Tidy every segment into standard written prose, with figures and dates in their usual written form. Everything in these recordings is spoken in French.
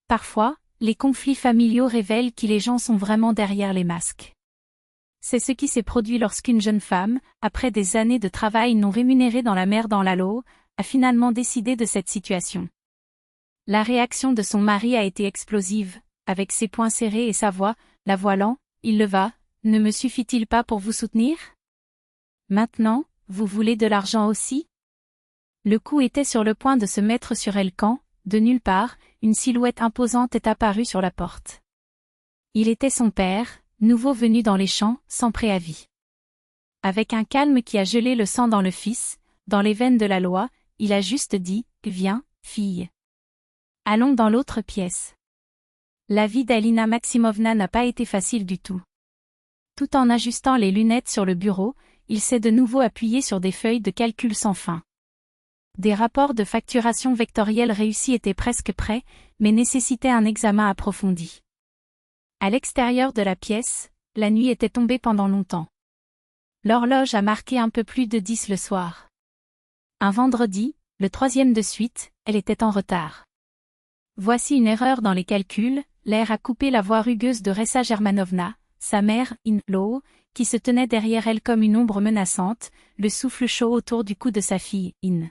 Parfois, les conflits familiaux révèlent qui les gens sont vraiment derrière les masques. C'est ce qui s'est produit lorsqu'une jeune femme, après des années de travail non rémunéré dans la mer dans l'Alo, a finalement décidé de cette situation. La réaction de son mari a été explosive, avec ses poings serrés et sa voix, la voilant, « Il le va, ne me suffit-il pas pour vous soutenir? Maintenant, vous voulez de l'argent aussi ?» Le coup était sur le point de se mettre sur elle quand, de nulle part, une silhouette imposante est apparue sur la porte. Il était son père, nouveau venu dans les champs, sans préavis. Avec un calme qui a gelé le sang dans le fils, dans les veines de la loi, il a juste dit « Viens, fille. Allons dans l'autre pièce. » La vie d'Alina Maximovna n'a pas été facile du tout. Tout en ajustant les lunettes sur le bureau, il s'est de nouveau appuyé sur des feuilles de calcul sans fin. Des rapports de facturation vectorielle réussis étaient presque prêts, mais nécessitaient un examen approfondi. À l'extérieur de la pièce, la nuit était tombée pendant longtemps. L'horloge a marqué un peu plus de 10 le soir. Un vendredi, le 3e de suite, elle était en retard. Voici une erreur dans les calculs, l'air a coupé la voix rugueuse de Ressa Germanovna, sa mère, in-law, qui se tenait derrière elle comme une ombre menaçante, le souffle chaud autour du cou de sa fille, in.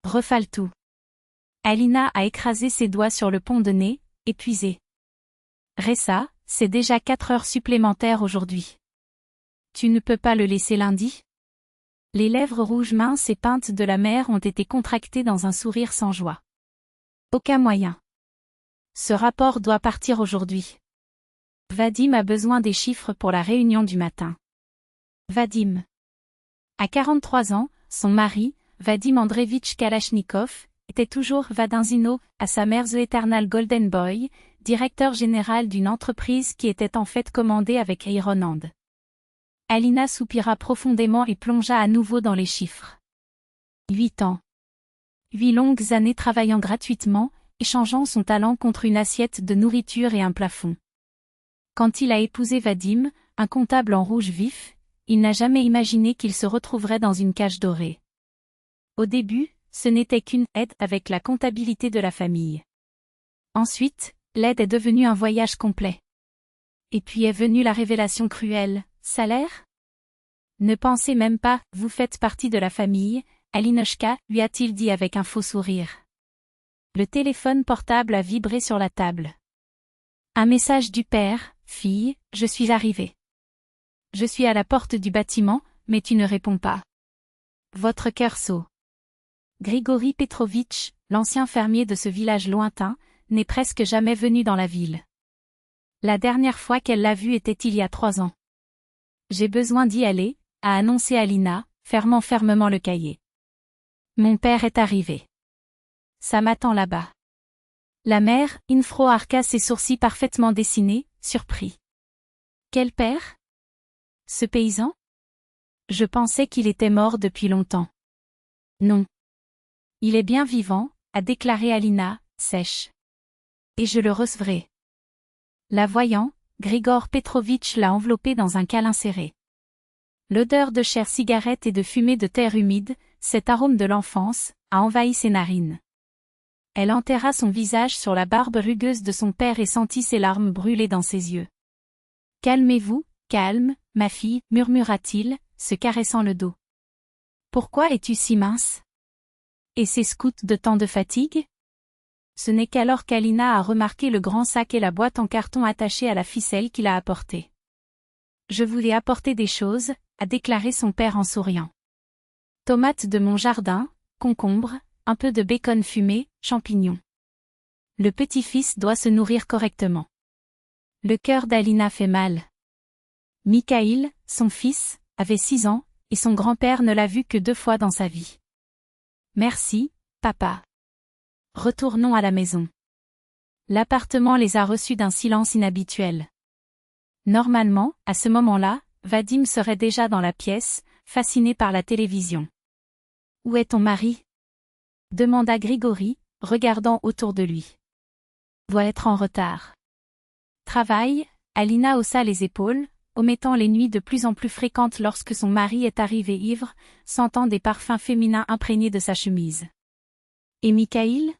Refale tout. Alina a écrasé ses doigts sur le pont de nez, épuisée. Ressa, c'est déjà 4 heures supplémentaires aujourd'hui. Tu ne peux pas le laisser lundi? Les lèvres rouges minces et peintes de la mère ont été contractées dans un sourire sans joie. Aucun moyen. Ce rapport doit partir aujourd'hui. Vadim a besoin des chiffres pour la réunion du matin. Vadim. À 43 ans, son mari, Vadim Andreevitch Kalachnikov, était toujours Vadinzino, à sa mère The Eternal Golden Boy, directeur général d'une entreprise qui était en fait commandée avec Iron Hand. Alina soupira profondément et plongea à nouveau dans les chiffres. 8 ans. 8 longues années travaillant gratuitement, échangeant son talent contre une assiette de nourriture et un plafond. Quand il a épousé Vadim, un comptable en rouge vif, il n'a jamais imaginé qu'il se retrouverait dans une cage dorée. Au début, ce n'était qu'une aide avec la comptabilité de la famille. Ensuite, l'aide est devenue un voyage complet. Et puis est venue la révélation cruelle, salaire? Ne pensez même pas, vous faites partie de la famille, Alinochka, lui a-t-il dit avec un faux sourire. Le téléphone portable a vibré sur la table. Un message du père, fille, je suis arrivé. Je suis à la porte du bâtiment, mais tu ne réponds pas. Votre cœur saut. Grigori Petrovitch, l'ancien fermier de ce village lointain, n'est presque jamais venu dans la ville. La dernière fois qu'elle l'a vu était il y a 3 ans. J'ai besoin d'y aller, a annoncé Alina, fermant fermement le cahier. Mon père est arrivé. Ça m'attend là-bas. La mère, Infroarca, ses sourcils parfaitement dessinés, surpris. Quel père? Ce paysan? Je pensais qu'il était mort depuis longtemps. Non. Il est bien vivant, a déclaré Alina, sèche. Et je le recevrai. La voyant, Grigor Petrovitch l'a enveloppée dans un câlin serré. L'odeur de chère cigarette et de fumée de terre humide, cet arôme de l'enfance, a envahi ses narines. Elle enterra son visage sur la barbe rugueuse de son père et sentit ses larmes brûler dans ses yeux. « Calmez-vous, calme, ma fille, murmura-t-il, se caressant le dos. Pourquoi es-tu si mince? Et ces scouts de tant de fatigue? Ce n'est qu'alors qu'Alina a remarqué le grand sac et la boîte en carton attachée à la ficelle qu'il a apporté. Je voulais apporter des choses, a déclaré son père en souriant. Tomates de mon jardin, concombres, un peu de bacon fumé, champignons. Le petit-fils doit se nourrir correctement. Le cœur d'Alina fait mal. Mikhaïl, son fils, avait 6 ans, et son grand-père ne l'a vu que 2 fois dans sa vie. Merci, papa. Retournons à la maison. L'appartement les a reçus d'un silence inhabituel. Normalement, à ce moment-là, Vadim serait déjà dans la pièce, fasciné par la télévision. « Où est ton mari ?» demanda Grigori, regardant autour de lui. « Doit être en retard. » Travail, Alina haussa les épaules, omettant les nuits de plus en plus fréquentes lorsque son mari est arrivé ivre, sentant des parfums féminins imprégnés de sa chemise. « Et Mikhaïl ?»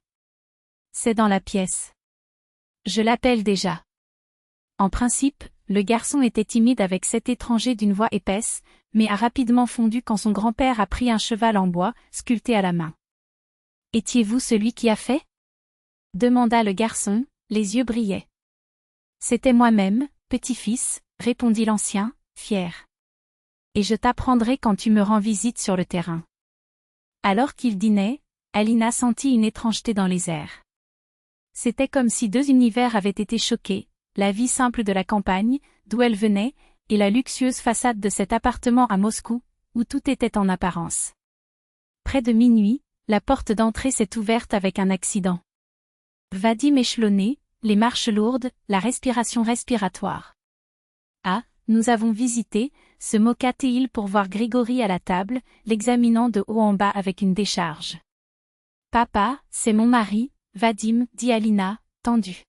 « C'est dans la pièce. » Je l'appelle déjà. En principe, le garçon était timide avec cet étranger d'une voix épaisse, mais a rapidement fondu quand son grand-père a pris un cheval en bois, sculpté à la main. Étiez-vous celui qui a fait? Demanda le garçon, les yeux brillaient. C'était moi-même, petit-fils, répondit l'ancien, fier. Et je t'apprendrai quand tu me rends visite sur le terrain. Alors qu'il dînait, Alina sentit une étrangeté dans les airs. C'était comme si deux univers avaient été choqués, la vie simple de la campagne, d'où elle venait, et la luxueuse façade de cet appartement à Moscou, où tout était en apparence. Près de minuit, la porte d'entrée s'est ouverte avec un accident. Vadim échelonné, les marches lourdes, la respiration respiratoire. Ah, nous avons visité, se moqua-t-il pour voir Grigori à la table, l'examinant de haut en bas avec une décharge. Papa, c'est mon mari, Vadim, dit Alina, tendue.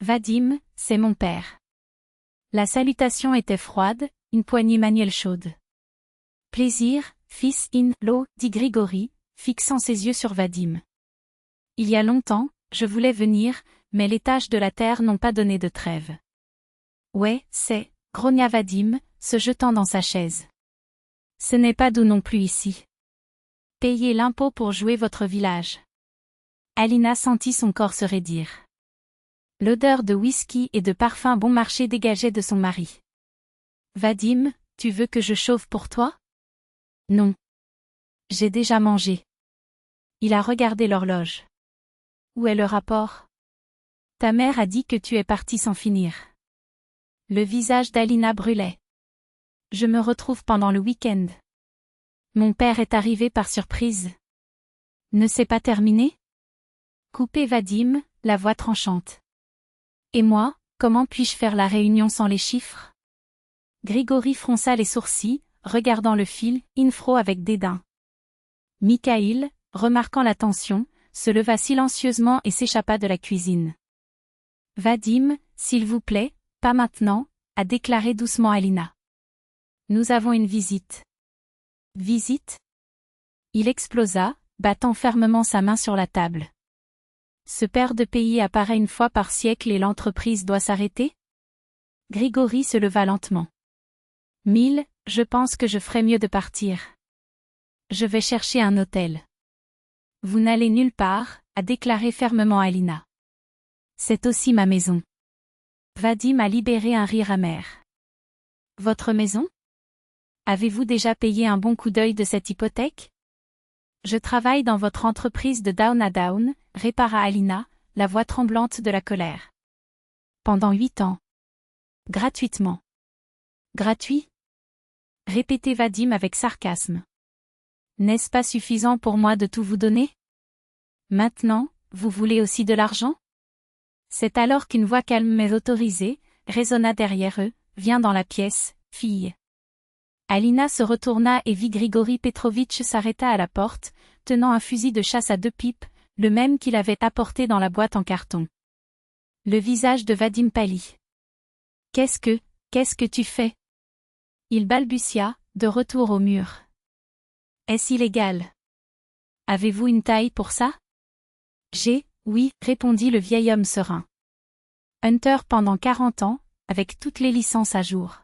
Vadim, c'est mon père. La salutation était froide, une poignée manuelle chaude. Plaisir, fils in l'eau, dit Grigori, fixant ses yeux sur Vadim. Il y a longtemps, je voulais venir, mais les tâches de la terre n'ont pas donné de trêve. Ouais, c'est, grogna Vadim, se jetant dans sa chaise. Ce n'est pas doux non plus ici. Payez l'impôt pour jouer votre village. Alina sentit son corps se raidir. L'odeur de whisky et de parfum bon marché dégageait de son mari. Vadim, tu veux que je chauffe pour toi? Non. J'ai déjà mangé. Il a regardé l'horloge. Où est le rapport? Ta mère a dit que tu es parti sans finir. Le visage d'Alina brûlait. Je me retrouve pendant le week-end. Mon père est arrivé par surprise. Ne c'est pas terminé? Coupé Vadim, la voix tranchante. Et moi, comment puis-je faire la réunion sans les chiffres? Grigori fronça les sourcils, regardant le fil, infro avec dédain. Mikhaïl, remarquant la tension, se leva silencieusement et s'échappa de la cuisine. Vadim, s'il vous plaît, pas maintenant, a déclaré doucement Alina. Nous avons une visite. Visite? Il explosa, battant fermement sa main sur la table. Ce père de pays apparaît une fois par siècle et l'entreprise doit s'arrêter? Grigori se leva lentement. Mille, je pense que je ferais mieux de partir. Je vais chercher un hôtel. Vous n'allez nulle part, a déclaré fermement Alina. C'est aussi ma maison. Vadim a libéré un rire amer. Votre maison? Avez-vous déjà payé un bon coup d'œil de cette hypothèque? Je travaille dans votre entreprise de down à down, répara Alina, la voix tremblante de la colère. Pendant 8 ans. Gratuitement. Gratuit? Répétait Vadim avec sarcasme. N'est-ce pas suffisant pour moi de tout vous donner? Maintenant, vous voulez aussi de l'argent? C'est alors qu'une voix calme mais autorisée, résonna derrière eux, vient dans la pièce, fille. Alina se retourna et vit Grigori Petrovitch s'arrêta à la porte, tenant un fusil de chasse à 2 pipes, le même qu'il avait apporté dans la boîte en carton. Le visage de Vadim pâlit. Qu'est-ce que tu fais? Il balbutia, de retour au mur. Est-ce illégal? Avez-vous une taille pour ça? Oui, répondit le vieil homme serein. Hunter pendant 40 ans, avec toutes les licences à jour.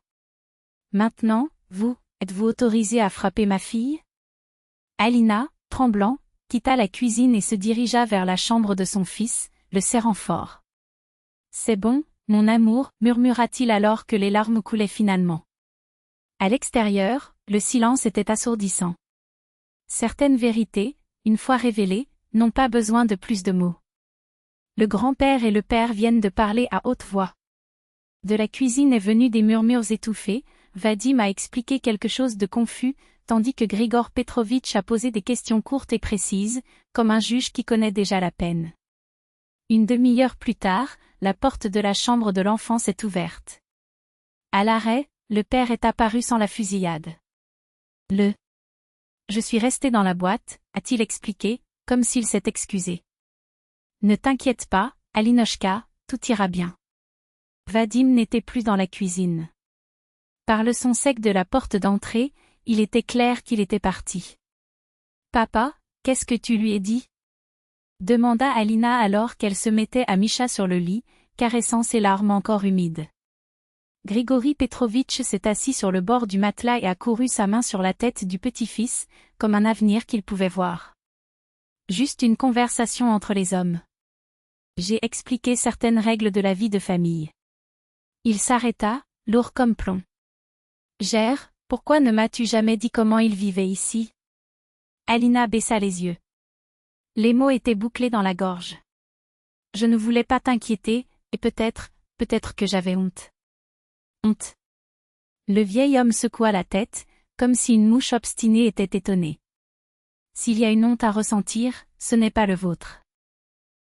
Maintenant, êtes-vous autorisé à frapper ma fille? Alina, tremblant, quitta la cuisine et se dirigea vers la chambre de son fils, le serrant fort. C'est bon, mon amour, murmura-t-il alors que les larmes coulaient finalement. À l'extérieur, le silence était assourdissant. Certaines vérités, une fois révélées, n'ont pas besoin de plus de mots. Le grand-père et le père viennent de parler à haute voix. De la cuisine est venu des murmures étouffés, Vadim a expliqué quelque chose de confus, tandis que Grigor Petrovitch a posé des questions courtes et précises, comme un juge qui connaît déjà la peine. Une demi-heure plus tard, la porte de la chambre de l'enfant s'est ouverte. À l'arrêt, le père est apparu sans la fusillade. Je suis resté dans la boîte, a-t-il expliqué, comme s'il s'est excusé. Ne t'inquiète pas, Alinochka, tout ira bien. Vadim n'était plus dans la cuisine. Par le son sec de la porte d'entrée, il était clair qu'il était parti. Papa, qu'est-ce que tu lui as dit? demanda Alina alors qu'elle se mettait à Misha sur le lit, caressant ses larmes encore humides. Grigori Petrovitch s'est assis sur le bord du matelas et a couru sa main sur la tête du petit-fils, comme un avenir qu'il pouvait voir. Juste une conversation entre les hommes. J'ai expliqué certaines règles de la vie de famille. Il s'arrêta, lourd comme plomb. Gère, pourquoi ne m'as-tu jamais dit comment il vivait ici? Alina baissa les yeux. Les mots étaient bouclés dans la gorge. Je ne voulais pas t'inquiéter, et peut-être que j'avais honte. Honte. Le vieil homme secoua la tête, comme si une mouche obstinée était étonnée. S'il y a une honte à ressentir, ce n'est pas le vôtre.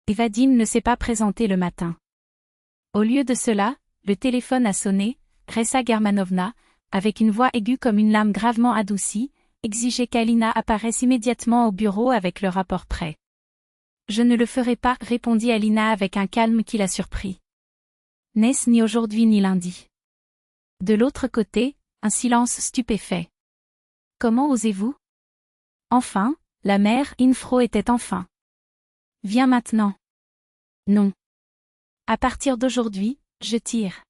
Et Vadim ne s'est pas présenté le matin. Au lieu de cela, le téléphone a sonné, Ressa Germanovna, avec une voix aiguë comme une lame gravement adoucie, exigeait qu'Alina apparaisse immédiatement au bureau avec le rapport prêt. Je ne le ferai pas, répondit Alina avec un calme qui la surprit. N'est-ce ni aujourd'hui ni lundi? De l'autre côté, un silence stupéfait. Comment osez-vous? Enfin, la mère Infro était enfin. Viens maintenant. Non. À partir d'aujourd'hui, je tire.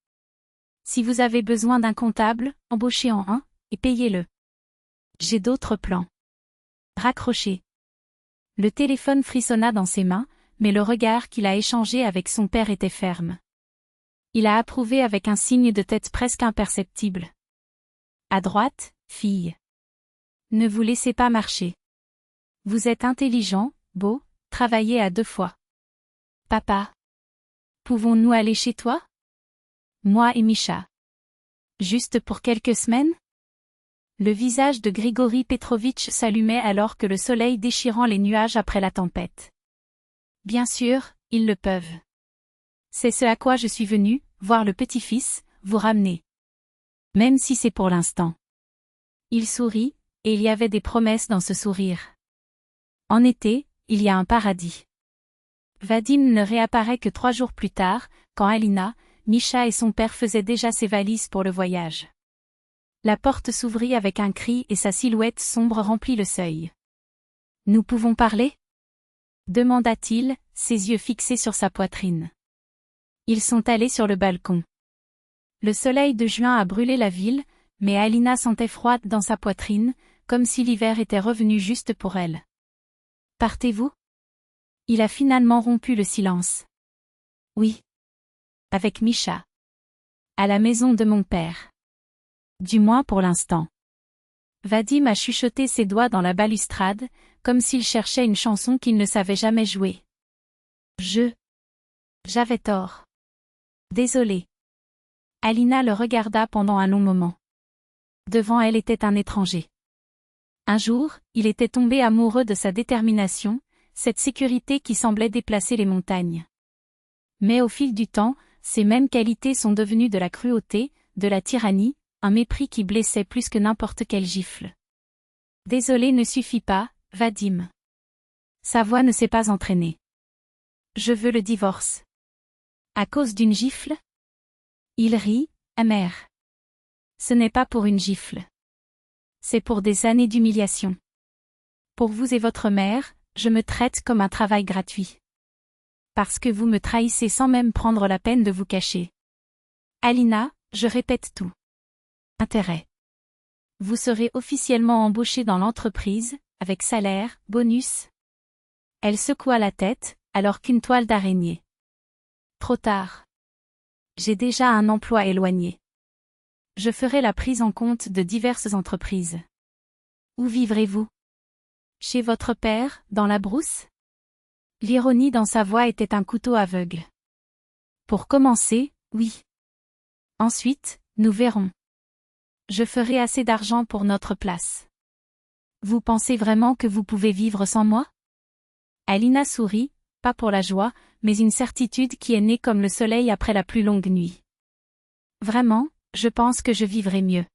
Si vous avez besoin d'un comptable, embauchez en un, et payez-le. J'ai d'autres plans. Raccrochez. Le téléphone frissonna dans ses mains, mais le regard qu'il a échangé avec son père était ferme. Il a approuvé avec un signe de tête presque imperceptible. À droite, fille. Ne vous laissez pas marcher. Vous êtes intelligent, beau, travaillez à deux fois. Papa. Pouvons-nous aller chez toi? Moi et Misha. Juste pour quelques semaines? Le visage de Grigori Petrovitch s'allumait alors que le soleil déchirant les nuages après la tempête. Bien sûr, ils le peuvent. C'est ce à quoi je suis venu, voir le petit-fils, vous ramener. Même si c'est pour l'instant. Il sourit, et il y avait des promesses dans ce sourire. En été, il y a un paradis. Vadim ne réapparaît que 3 jours plus tard, quand Alina, Misha et son père faisaient déjà ses valises pour le voyage. La porte s'ouvrit avec un cri et sa silhouette sombre remplit le seuil. « Nous pouvons parler ?» demanda-t-il, ses yeux fixés sur sa poitrine. Ils sont allés sur le balcon. Le soleil de juin a brûlé la ville, mais Alina sentait froide dans sa poitrine, comme si l'hiver était revenu juste pour elle. « Partez-vous » Il a finalement rompu le silence. « Oui. Avec Misha. À la maison de mon père. Du moins pour l'instant. » Vadim a chuchoté ses doigts dans la balustrade, comme s'il cherchait une chanson qu'il ne savait jamais jouer. J'avais tort. Désolé. Alina le regarda pendant un long moment. Devant elle était un étranger. Un jour, il était tombé amoureux de sa détermination, cette sécurité qui semblait déplacer les montagnes. Mais au fil du temps, ces mêmes qualités sont devenues de la cruauté, de la tyrannie, un mépris qui blessait plus que n'importe quelle gifle. Désolé ne suffit pas, Vadim. Sa voix ne s'est pas entraînée. Je veux le divorce. À cause d'une gifle? Il rit, amer. Ce n'est pas pour une gifle. C'est pour des années d'humiliation. Pour vous et votre mère, je me traite comme un travail gratuit. Parce que vous me trahissez sans même prendre la peine de vous cacher. Alina, je répète tout. Intérêt. Vous serez officiellement embauché dans l'entreprise, avec salaire, bonus. Elle secoua la tête, alors qu'une toile d'araignée. Trop tard. J'ai déjà un emploi éloigné. Je ferai la prise en compte de diverses entreprises. Où vivrez-vous? Chez votre père, dans la brousse? L'ironie dans sa voix était un couteau aveugle. Pour commencer, oui. Ensuite, nous verrons. Je ferai assez d'argent pour notre place. Vous pensez vraiment que vous pouvez vivre sans moi? Alina sourit, pas pour la joie, mais une certitude qui est née comme le soleil après la plus longue nuit. Vraiment, je pense que je vivrai mieux.